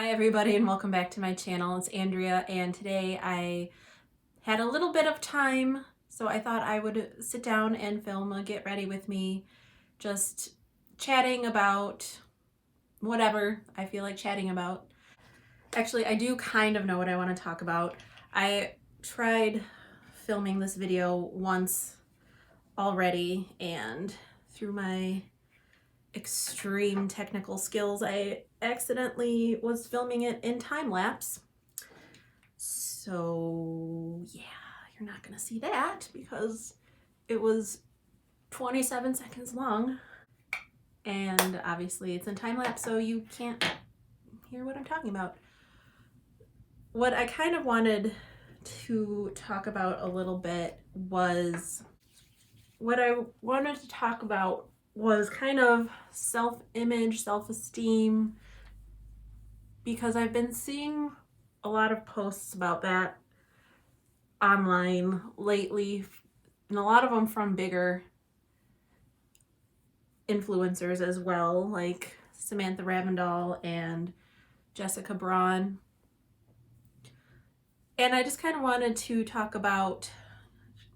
Hi everybody and welcome back to my channel. It's Andrea and today I had a little bit of time, so I thought I would sit down and film a get ready with me, just chatting about whatever I feel like chatting about. Actually, I do kind of know what I want to talk about. I tried filming this video once already, and through my extreme technical skills, I accidentally was filming it in time lapse. So yeah, you're not gonna see that because it was 27 seconds long, and obviously it's in time lapse, so you can't hear what I'm talking about. What I kind of wanted to talk about a little bit was kind of self-image, self-esteem, because I've been seeing a lot of posts about that online lately, and a lot of them from bigger influencers as well, like Samantha Ravindall and Jessica Braun. And I just kind of wanted to talk about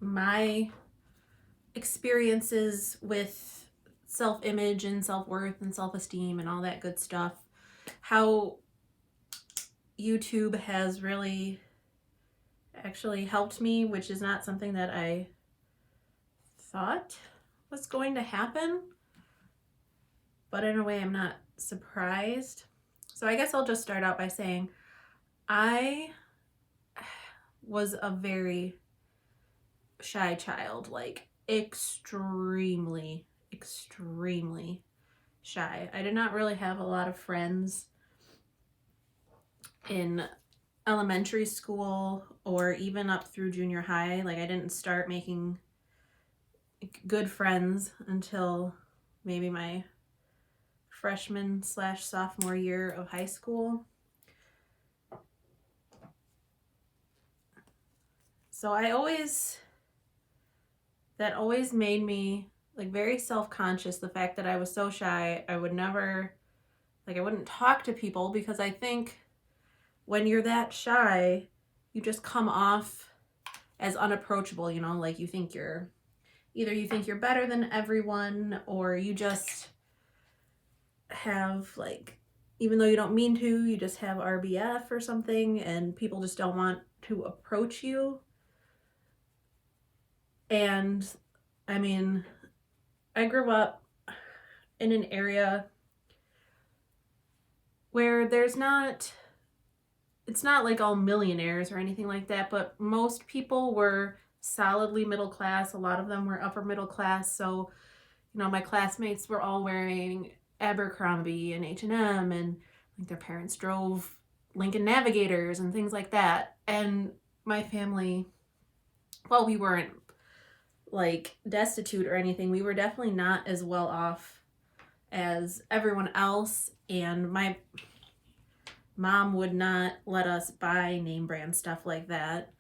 my experiences with self-image and self-worth and self-esteem and all that good stuff. How YouTube has really actually helped me, which is not something that I thought was going to happen, but in a way I'm not surprised. So I guess I'll just start out by saying I was a very shy child, like extremely shy. I did not really have a lot of friends in elementary school or even up through junior high. Like I didn't start making good friends until maybe my freshman/sophomore year of high school. So that always made me like very self-conscious, the fact that I was so shy. I wouldn't talk to people because I think when you're that shy, you just come off as unapproachable, you know, like you think you're better than everyone, or you just have, like, even though you don't mean to, you just have RBF or something, and people just don't want to approach you. And I mean, I grew up in an area where it's not like all millionaires or anything like that, but most people were solidly middle class. A lot of them were upper middle class. So, you know, my classmates were all wearing Abercrombie and H&M, and like their parents drove Lincoln Navigators and things like that. And my family, well, we weren't like destitute or anything. We were definitely not as well off as everyone else, and my mom would not let us buy name brand stuff like that.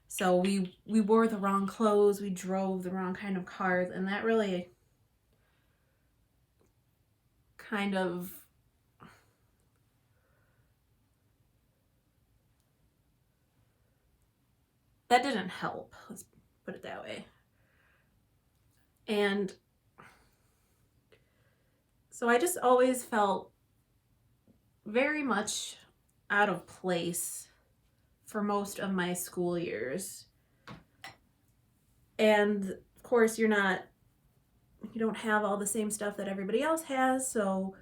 So we wore the wrong clothes, we drove the wrong kind of cars, and that really kind of that didn't help, let's put it that way. And so I just always felt very much out of place for most of my school years. And of course, you don't have all the same stuff that everybody else has, so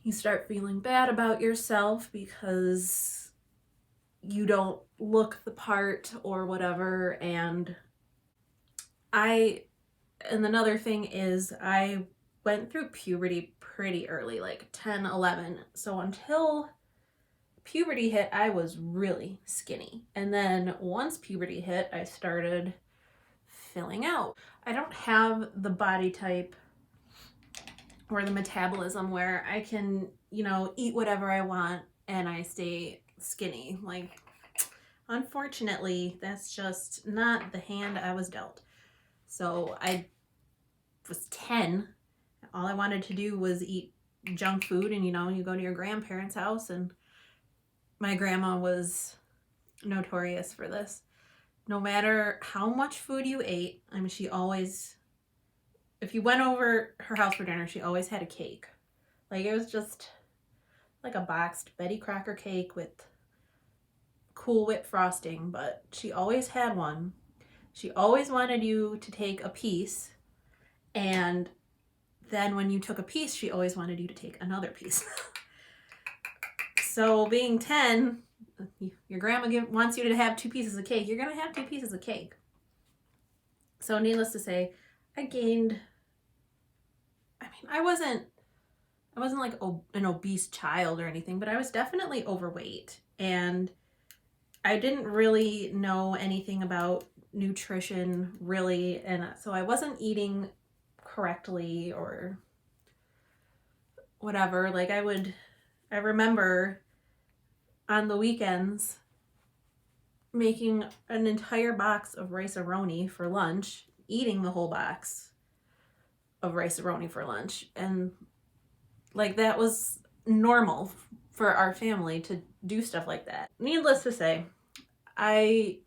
you start feeling bad about yourself because you don't look the part or whatever. And another thing is I went through puberty pretty early, like 10, 11. So until puberty hit, I was really skinny. And then once puberty hit, I started filling out. I don't have the body type or the metabolism where I can, you know, eat whatever I want and I stay skinny. Like, unfortunately, that's just not the hand I was dealt. So I was 10. All I wanted to do was eat junk food, and you know, you go to your grandparents' house, and my grandma was notorious for this. No matter how much food you ate, I mean, she always, if you went over her house for dinner, she always had a cake. Like, it was just like a boxed Betty Crocker cake with Cool Whip frosting, but she always had one. She always wanted you to take a piece, and then when you took a piece, she always wanted you to take another piece. So being 10, your grandma wants you to have 2 pieces of cake. You're going to have 2 pieces of cake. So needless to say, I gained, I mean, I wasn't like an obese child or anything, but I was definitely overweight. And I didn't really know anything about nutrition, really. And so I wasn't eating correctly or whatever. Like, I remember on the weekends making an entire box of rice-a-roni for lunch, eating the whole box of rice-a-roni for lunch. And like, that was normal for our family to do stuff like that. Needless to say, I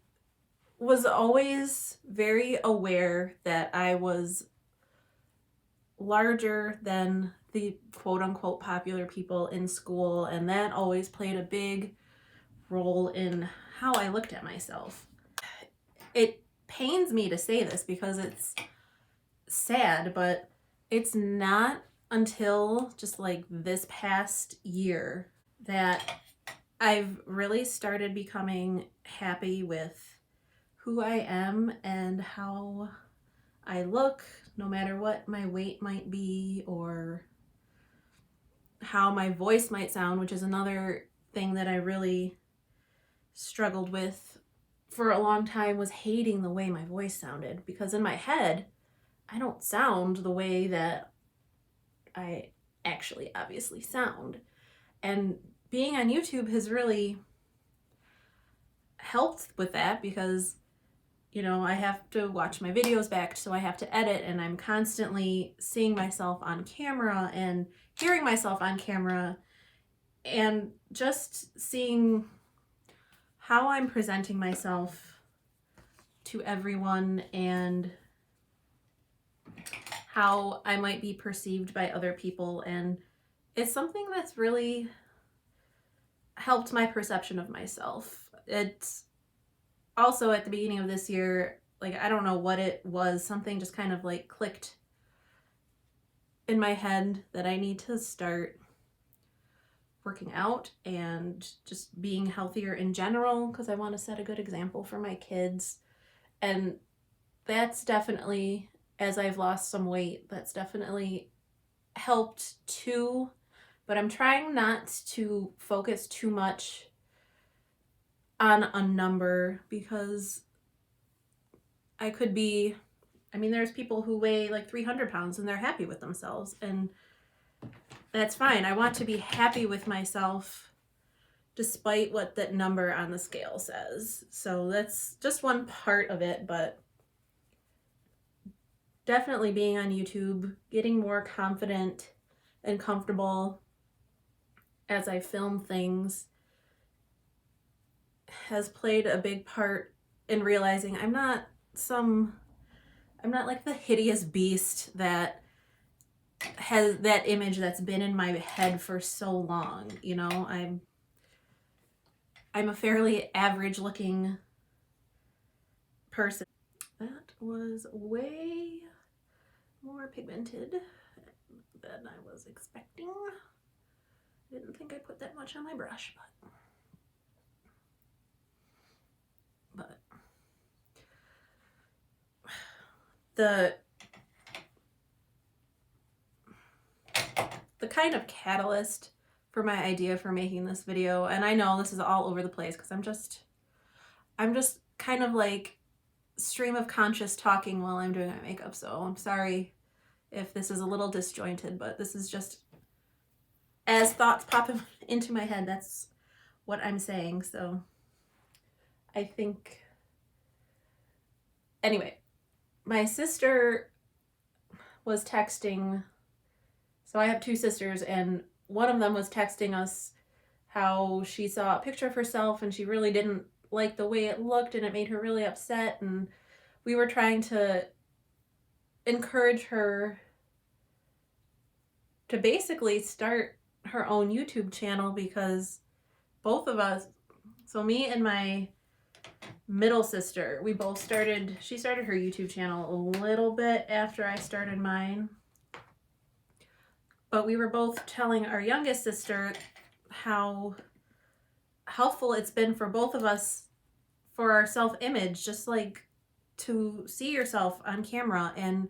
was always very aware that I was larger than the quote-unquote popular people in school, and that always played a big role in how I looked at myself. It pains me to say this because it's sad, but it's not until just like this past year that I've really started becoming happy with who I am and how I look, no matter what my weight might be or how my voice might sound, which is another thing that I really struggled with for a long time, was hating the way my voice sounded, because in my head I don't sound the way that I actually obviously sound. And being on YouTube has really helped with that, because you know, I have to watch my videos back, so I have to edit, and I'm constantly seeing myself on camera and hearing myself on camera, and just seeing how I'm presenting myself to everyone and how I might be perceived by other people. And it's something that's really helped my perception of myself. It's also at the beginning of this year, like, I don't know what it was, something just kind of like clicked in my head that I need to start working out and just being healthier in general, because I want to set a good example for my kids. And that's definitely, as I've lost some weight, that's definitely helped too. But I'm trying not to focus too much on a number, because I could be, I mean, there's people who weigh like 300 pounds and they're happy with themselves, and that's fine. I want to be happy with myself despite what that number on the scale says. So that's just one part of it, but definitely being on YouTube, getting more confident and comfortable as I film things, has played a big part in realizing I'm not like the hideous beast that has that image that's been in my head for so long. You know, I'm a fairly average looking person. That was way more pigmented than I was expecting. I didn't think I put that much on my brush, but the kind of catalyst for my idea for making this video, and I know this is all over the place because I'm just kind of like stream of conscious talking while I'm doing my makeup, so I'm sorry if this is a little disjointed, but this is just as thoughts pop into my head, that's what I'm saying. So I think, anyway, my sister was texting So I have two sisters, and one of them was texting us how she saw a picture of herself and she really didn't like the way it looked and it made her really upset. And we were trying to encourage her to basically start her own YouTube channel, because both of us, so me and my middle sister, we both started, she started her YouTube channel a little bit after I started mine. But we were both telling our youngest sister how helpful it's been for both of us for our self-image, just like to see yourself on camera and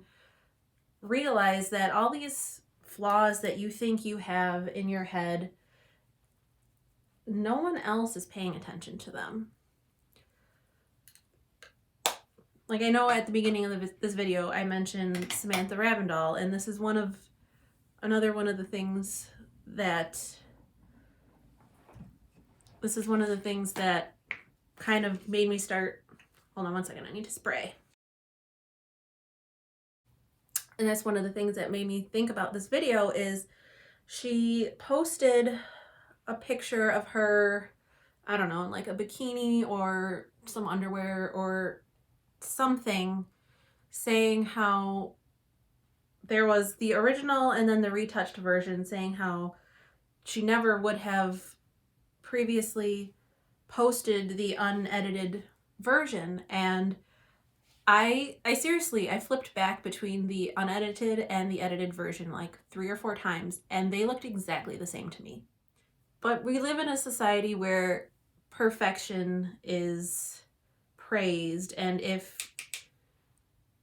realize that all these flaws that you think you have in your head, no one else is paying attention to them. Like, I know at the beginning of this video I mentioned Samantha Ravindall, and this is another one of the things that kind of made me start, hold on one second, I need to spray. And that's one of the things that made me think about this video is she posted a picture of her, I don't know, in like a bikini or some underwear or something, saying how there was the original and then the retouched version, saying how she never would have previously posted the unedited version. And I seriously, I flipped back between the unedited and the edited version like 3 or 4 times, and they looked exactly the same to me. But we live in a society where perfection is praised, and if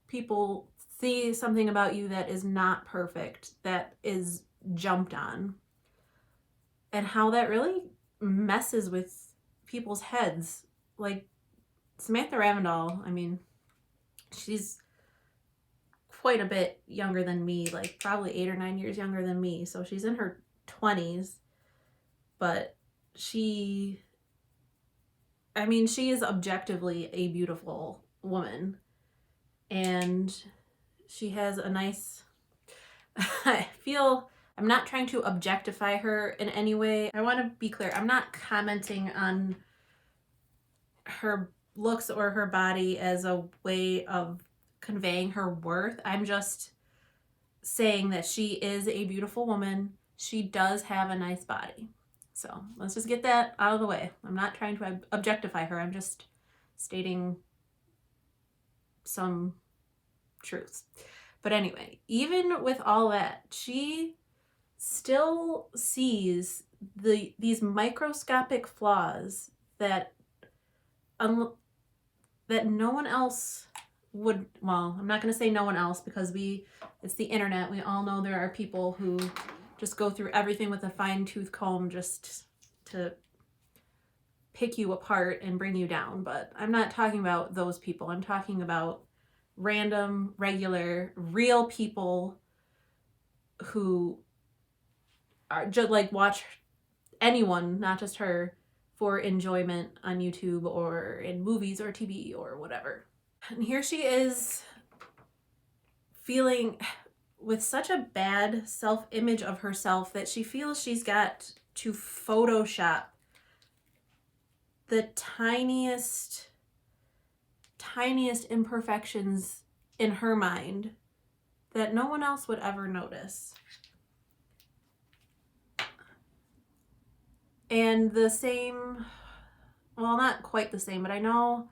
people see something about you that is not perfect, that is jumped on. And how that really messes with people's heads. Like Samantha Ravindall, I mean, she's quite a bit younger than me, like probably 8 or 9 years younger than me. So she's in her 20s, but she is objectively a beautiful woman. And she has a nice, I feel, I'm not trying to objectify her in any way. I want to be clear, I'm not commenting on her looks or her body as a way of conveying her worth. I'm just saying that she is a beautiful woman. She does have a nice body. So let's just get that out of the way. I'm not trying to objectify her. I'm just stating some truths. But anyway, even with all that, she still sees these microscopic flaws that no one else would, well, I'm not going to say no one else, because it's the internet. We all know there are people who just go through everything with a fine-tooth comb just to pick you apart and bring you down. But I'm not talking about those people. I'm talking about random, regular, real people who are just like watch anyone, not just her, for enjoyment on YouTube or in movies or TV or whatever. And here she is feeling with such a bad self-image of herself that she feels she's got to Photoshop the tiniest imperfections in her mind that no one else would ever notice. And the same, well, not quite the same, but I know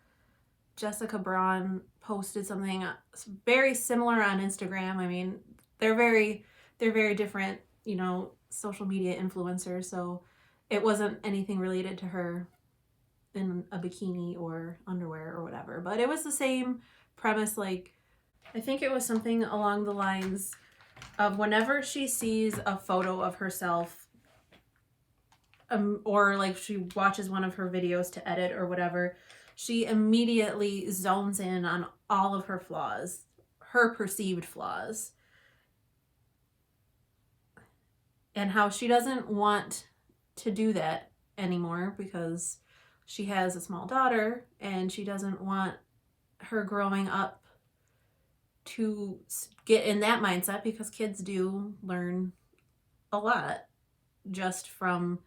Jessica Braun posted something very similar on Instagram. I mean, they're very different, you know, social media influencers, so it wasn't anything related to her in a bikini or underwear or whatever, but it was the same premise. Like, I think it was something along the lines of whenever she sees a photo of herself, or like she watches one of her videos to edit or whatever, she immediately zones in on all of her flaws, her perceived flaws, and how she doesn't want to do that anymore because she has a small daughter and she doesn't want her growing up to get in that mindset, because kids do learn a lot just from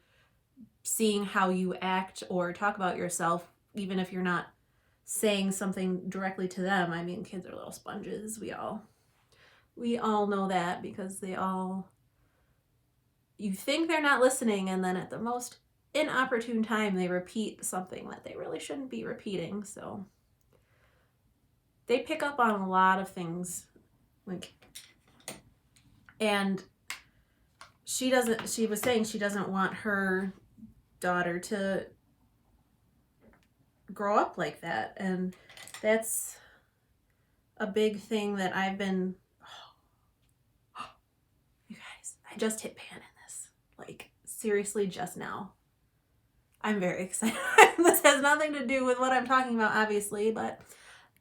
seeing how you act or talk about yourself, even if you're not saying something directly to them. I mean, kids are little sponges. We all know that, because you think they're not listening, and then at the most inopportune time they repeat something that they really shouldn't be repeating. So they pick up on a lot of things, like, and she was saying she doesn't want her daughter to grow up like that, and that's a big thing that I've been you guys, I just hit pan in this, like, seriously, just now. I'm very excited. This has nothing to do with what I'm talking about, obviously, but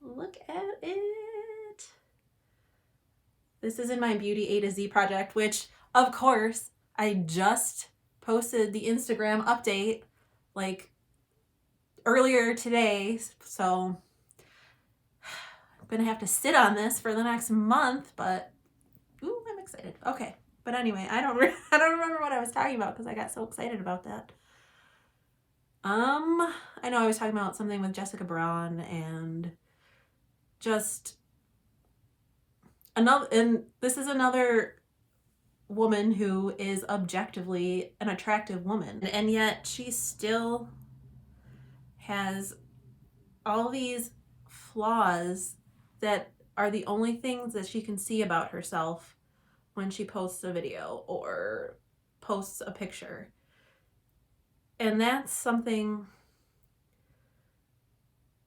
look at it. This is in my Beauty A to Z project, which, of course, I just posted the Instagram update, like, earlier today, so I'm gonna have to sit on this for the next month, but ooh, I'm excited. Okay, but anyway, I don't remember what I was talking about because I got so excited about that. I know I was talking about something with Jessica Braun, and just and this is another woman who is objectively an attractive woman, and yet she still has all these flaws that are the only things that she can see about herself when she posts a video or posts a picture. And that's something,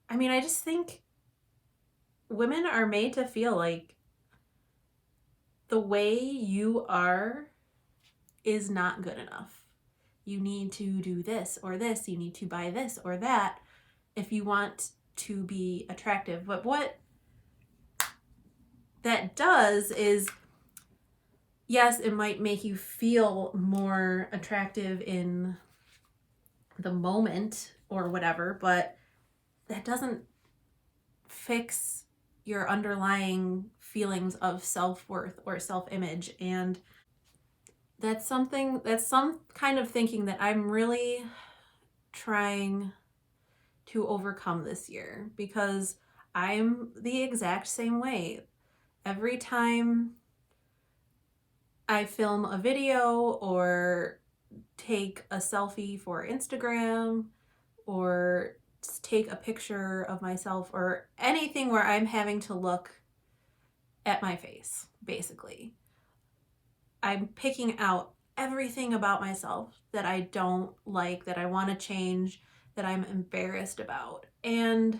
I mean, I just think women are made to feel like the way you are is not good enough. You need to do this or this. You need to buy this or that if you want to be attractive. But what that does is, yes, it might make you feel more attractive in the moment or whatever, but that doesn't fix your underlying feelings of self-worth or self-image. And that's some kind of thinking that I'm really trying to overcome this year, because I'm the exact same way. Every time I film a video or take a selfie for Instagram or take a picture of myself or anything where I'm having to look at my face, basically, I'm picking out everything about myself that I don't like, that I want to change, that I'm embarrassed about. And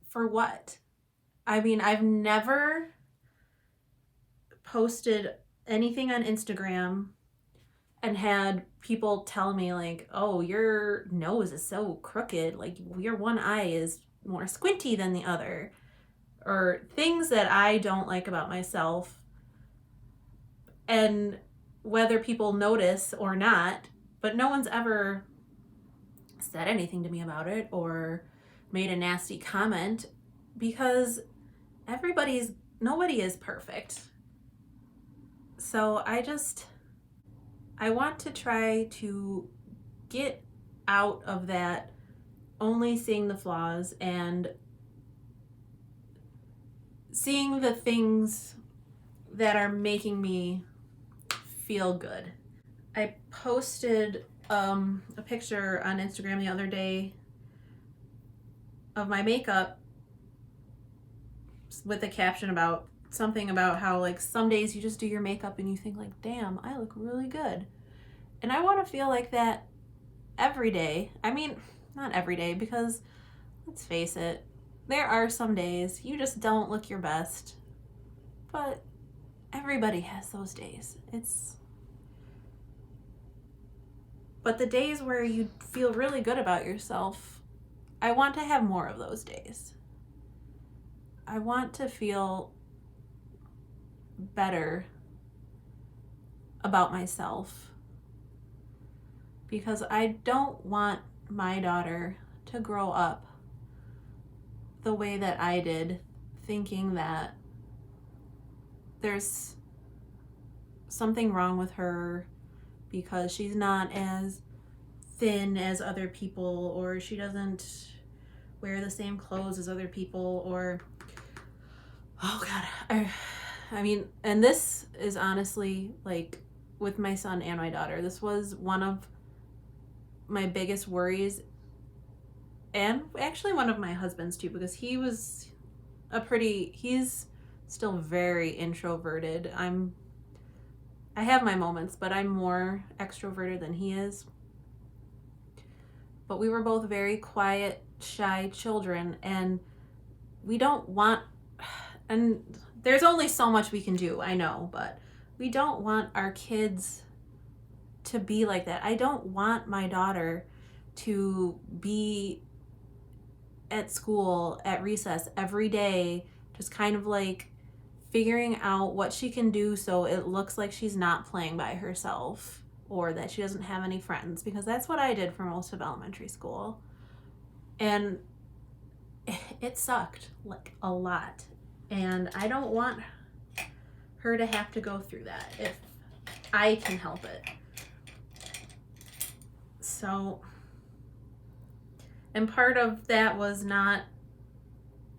for what? I mean, I've never posted anything on Instagram and had people tell me, like, oh, your nose is so crooked, like your one eye is more squinty than the other, or things that I don't like about myself. And whether people notice or not, but no one's ever said anything to me about it or made a nasty comment, because nobody is perfect. So I want to try to get out of that only seeing the flaws and seeing the things that are making me feel good. I posted a picture on Instagram the other day of my makeup with a caption about something about how, like, some days you just do your makeup and you think, like, damn, I look really good. And I want to feel like that every day. I mean, not every day, because let's face it, there are some days you just don't look your best. But everybody has those days. But the days where you feel really good about yourself, I want to have more of those days. I want to feel better about myself, because I don't want my daughter to grow up the way that I did, thinking that there's something wrong with her because she's not as thin as other people, or she doesn't wear the same clothes as other people, or oh god, I mean, and this is honestly, like, with my son and my daughter, this was one of my biggest worries, and actually one of my husband's too, because he's still very introverted. I have my moments, but I'm more extroverted than he is. But we were both very quiet, shy children, and we don't want, and there's only so much we can do, I know, but we don't want our kids to be like that. I don't want my daughter to be at school at recess every day, just kind of like figuring out what she can do so it looks like she's not playing by herself or that she doesn't have any friends, because that's what I did for most of elementary school. And it sucked, like, a lot. And I don't want her to have to go through that if I can help it. So, and part of that was not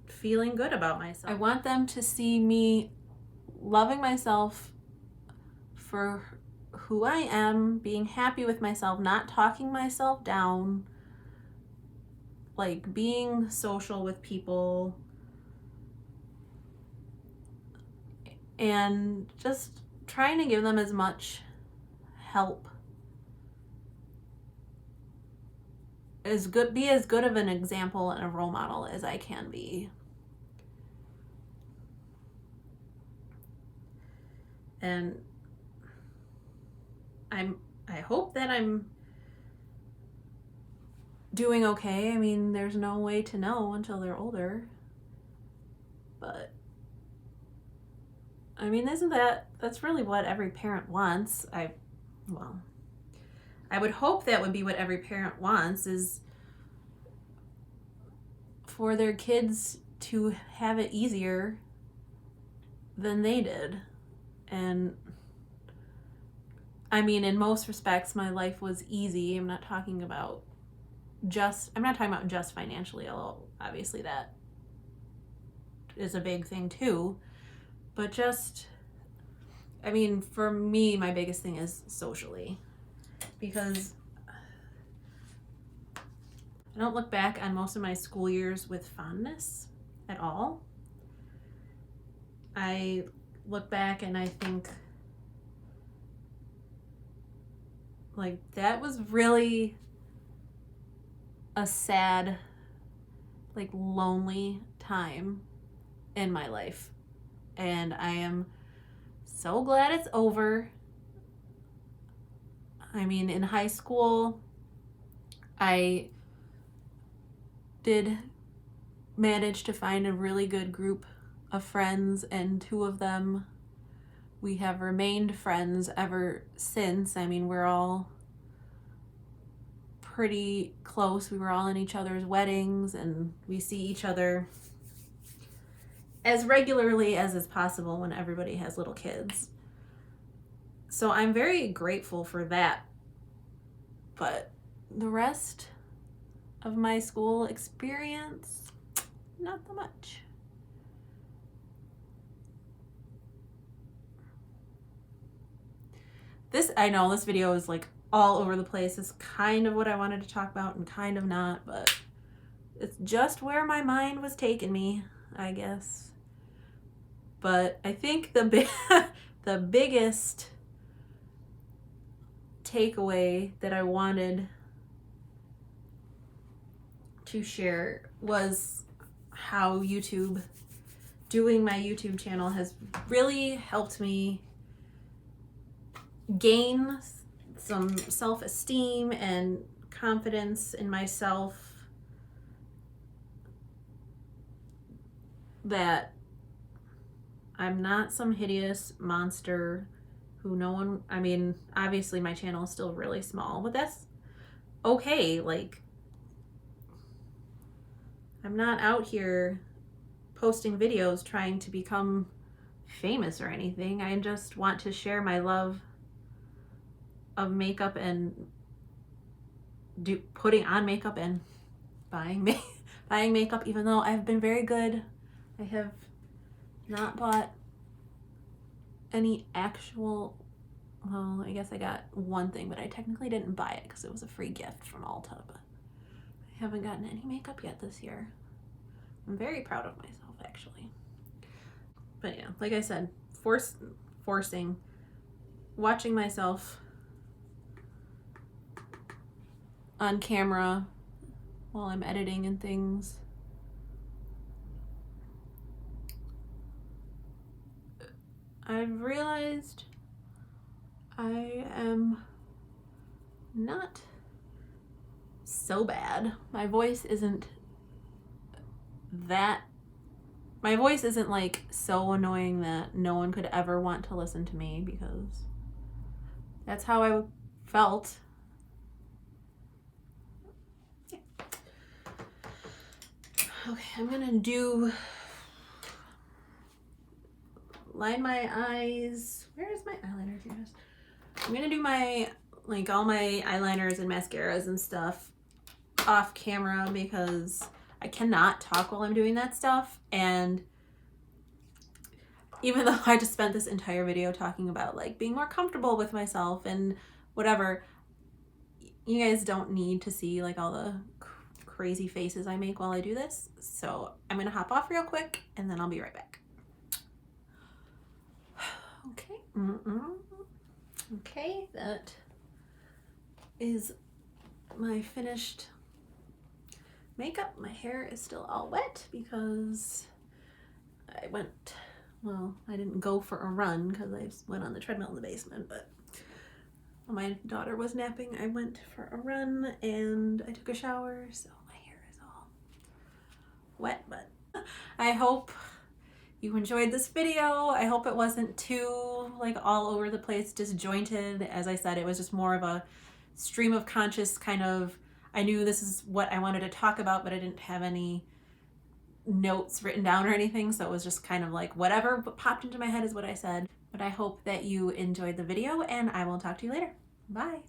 feeling good about myself. I want them to see me loving myself for who I am, being happy with myself, not talking myself down, like being social with people, and just trying to give them as much help, be as good of an example and a role model as I can be. And I hope that I'm doing okay. I mean, there's no way to know until they're older. But I mean, that's really what every parent wants. I would hope that would be what every parent wants, is for their kids to have it easier than they did. And I mean, in most respects, my life was easy. I'm not talking about just financially, although obviously that is a big thing too. But just, I mean, for me, my biggest thing is socially, because I don't look back on most of my school years with fondness at all. I look back and I think, like, that was really a sad, like, lonely time in my life. And I am so glad it's over. I mean, in high school, I did manage to find a really good group of friends, and two of them, we have remained friends ever since. I mean, we're all pretty close. We were all in each other's weddings, and we see each other as regularly as is possible when everybody has little kids. So I'm very grateful for that. But the rest of my school experience, not so much. I know this video is like all over the place. It's kind of what I wanted to talk about and kind of not, but it's just where my mind was taking me, I guess. But I think the biggest takeaway that I wanted to share was how doing my YouTube channel has really helped me gain some self-esteem and confidence in myself, that I'm not some hideous monster who I mean, obviously my channel is still really small, but that's okay. Like, I'm not out here posting videos trying to become famous or anything. I just want to share my love of makeup and putting on makeup and buying makeup, even though I've been very good. I have not bought any actual, well, I guess I got one thing, but I technically didn't buy it because it was a free gift from Ulta, but I haven't gotten any makeup yet this year. I'm very proud of myself, actually. But yeah, like I said, forcing, watching myself on camera while I'm editing and things. I've realized I am not so bad. My voice isn't like so annoying that no one could ever want to listen to me, because that's how I felt. Okay, I'm gonna line my eyes. Where is my eyeliner? I'm gonna do my, like, all my eyeliners and mascaras and stuff off camera because I cannot talk while I'm doing that stuff. And even though I just spent this entire video talking about like being more comfortable with myself and whatever, you guys don't need to see like all the crazy faces I make while I do this. So I'm gonna hop off real quick and then I'll be right back. Okay. Okay, that is my finished makeup. My hair is still all wet because I didn't go for a run because I went on the treadmill in the basement, but when my daughter was napping, I went for a run and I took a shower, so my hair is all wet. But I hope you enjoyed this video. I hope it wasn't too like all over the place, disjointed. As I said, it was just more of a stream of conscious kind of, I knew this is what I wanted to talk about, but I didn't have any notes written down or anything, so it was just kind of like whatever popped into my head is what I said. But I hope that you enjoyed the video, and I will talk to you later. Bye.